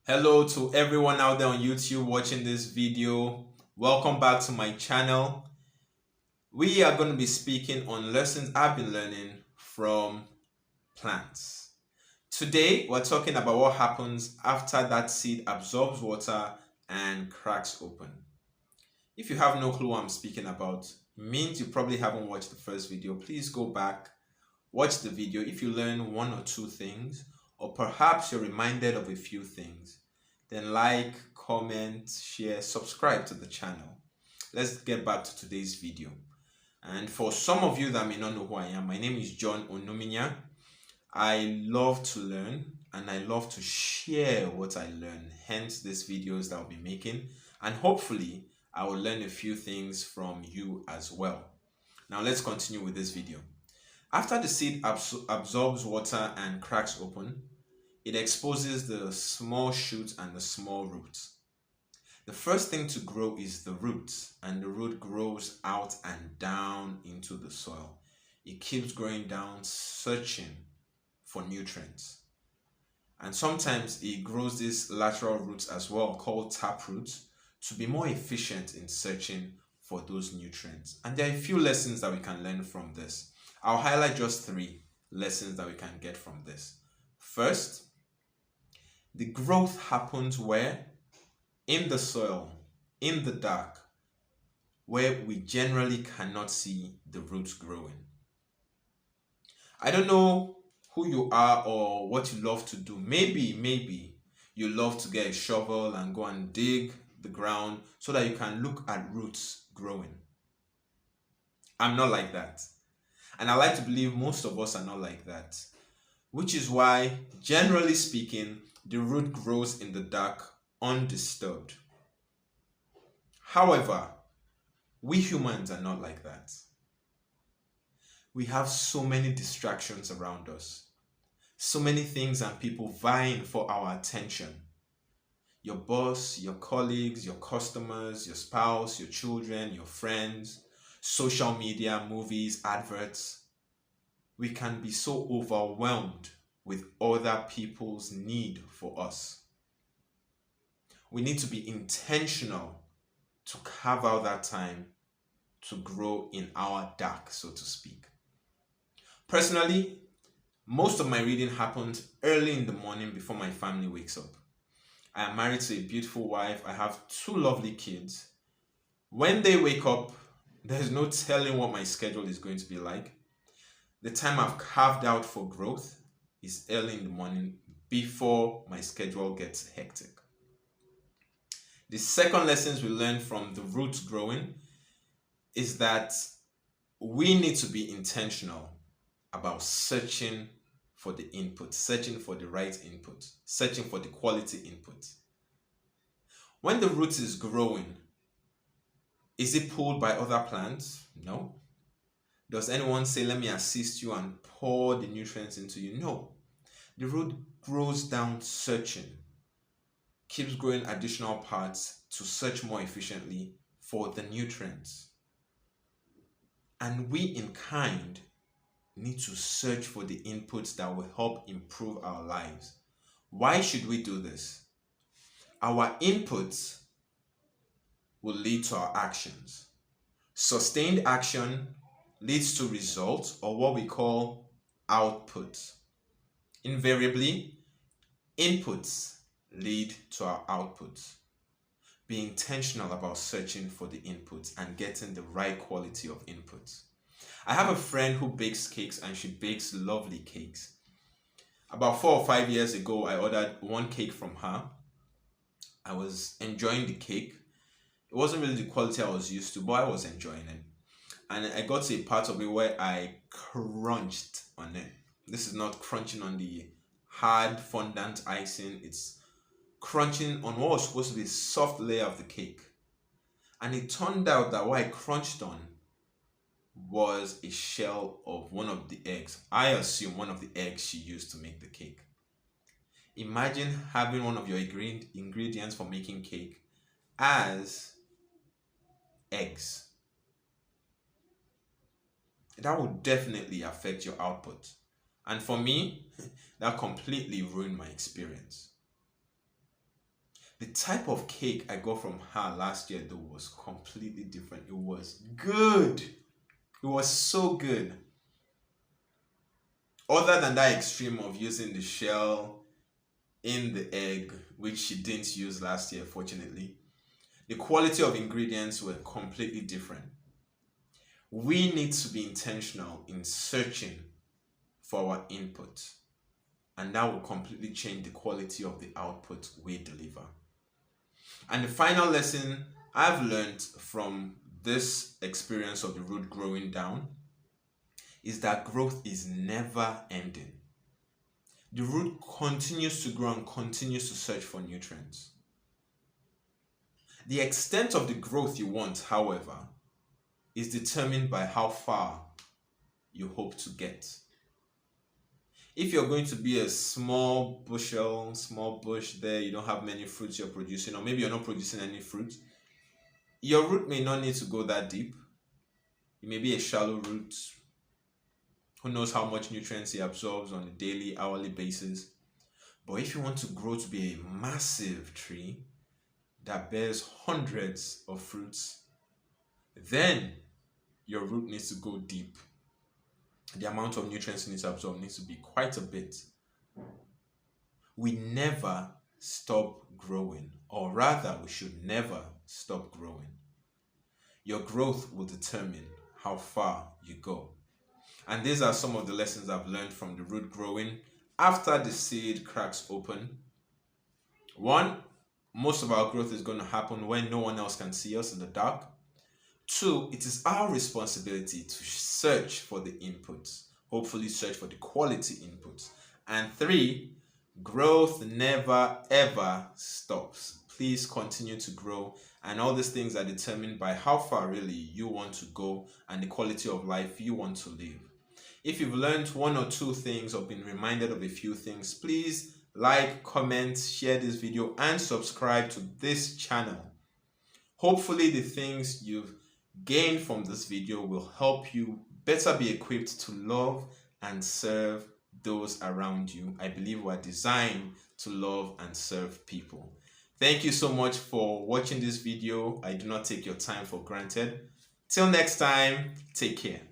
Hello to everyone out there on YouTube watching this video. Welcome back to my channel. We are going to be speaking on lessons I've been learning from plants. Today, we're talking about what happens after that seed absorbs water and cracks open. If you have no clue what I'm speaking about, it means you probably haven't watched the first video. Please go back, watch the video if you learn one or two things, or perhaps you're reminded of a few things. Then like, comment, share, subscribe to the channel. Let's get back to today's video. And for some of you that may not know who I am, my name is John Onuminya. I love to learn and I love to share what I learn, hence these videos that I'll be making. And hopefully, I will learn a few things from you as well. Now let's continue with this video. After the seed absorbs water and cracks open, it exposes the small shoot and the small roots. The first thing to grow is the root, and the root grows out and down into the soil. It keeps growing down, searching for nutrients. And sometimes it grows these lateral roots as well, called tap roots, to be more efficient in searching for those nutrients. And there are a few lessons that we can learn from this. I'll highlight just three lessons that we can get from this. First, the growth happens where? In the soil, in the dark, where we generally cannot see the roots growing. I don't know who you are or what you love to do. Maybe you love to get a shovel and go and dig the ground so that you can look at roots growing. I'm not like that. And I like to believe most of us are not like that. Which is why, generally speaking, the root grows in the dark undisturbed. However, we humans are not like that. We have so many distractions around us, so many things and people vying for our attention. Your boss, your colleagues, your customers, your spouse, your children, your friends, social media, movies, adverts. We can be so overwhelmed with other people's need for us. We need to be intentional to carve out that time to grow in our dark, so to speak. Personally, most of my reading happens early in the morning before my family wakes up. I am married to a beautiful wife. I have two lovely kids. When they wake up, there's no telling what my schedule is going to be like. The time I've carved out for growth is early in the morning before my schedule gets hectic. The second lessons we learn from the roots growing is that we need to be intentional about searching for the input, searching for the right input, searching for the quality input. When the root is growing, is it pulled by other plants? No. Does anyone say, let me assist you and pour the nutrients into you? No. The root grows down searching, keeps growing additional parts to search more efficiently for the nutrients. And we in kind need to search for the inputs that will help improve our lives. Why should we do this? Our inputs will lead to our actions. Sustained action leads to results, or what we call output. Invariably, inputs lead to our outputs. Be intentional about searching for the inputs and getting the right quality of inputs. I have a friend who bakes cakes and she bakes lovely cakes. About 4 or 5 years ago, I ordered one cake from her. I was enjoying the cake. It wasn't really the quality I was used to, but I was enjoying it. And I got to a part of it where I crunched on it. This is not crunching on the hard fondant icing. It's crunching on what was supposed to be a soft layer of the cake. And it turned out that what I crunched on was a shell of one of the eggs. I assume one of the eggs she used to make the cake. Imagine having one of your ingredients for making cake as eggs. That would definitely affect your output. And for me, that completely ruined my experience. The type of cake I got from her last year though was completely different. It was good. It was so good. Other than that extreme of using the shell in the egg, which she didn't use last year, fortunately, the quality of ingredients were completely different. We need to be intentional in searching for our input, and that will completely change the quality of the output we deliver. And the final lesson I've learned from this experience of the root growing down is that growth is never ending. The root continues to grow and continues to search for nutrients. The extent of the growth you want, however, is determined by how far you hope to get. If you're going to be a small bush there, you don't have many fruits you're producing, or maybe you're not producing any fruit, your root may not need to go that deep. It may be a shallow root. Who knows how much nutrients it absorbs on a daily, hourly basis. But if you want to grow to be a massive tree that bears hundreds of fruits, then your root needs to go deep. The amount of nutrients you need to absorb needs to be quite a bit. We never stop growing, or rather, we should never stop growing. Your growth will determine how far you go. And these are some of the lessons I've learned from the root growing after the seed cracks open. One, most of our growth is going to happen when no one else can see us in the dark. Two, it is our responsibility to search for the inputs, hopefully search for the quality inputs. And three, growth never ever stops. Please continue to grow, and all these things are determined by how far really you want to go and the quality of life you want to live. If you've learned one or two things or been reminded of a few things, please like, comment, share this video, and subscribe to this channel. Hopefully the things you've gained from this video will help you better be equipped to love and serve those around you. I believe we're designed to love and serve people. Thank you so much for watching this video. I do not take your time for granted. Till next time, take care.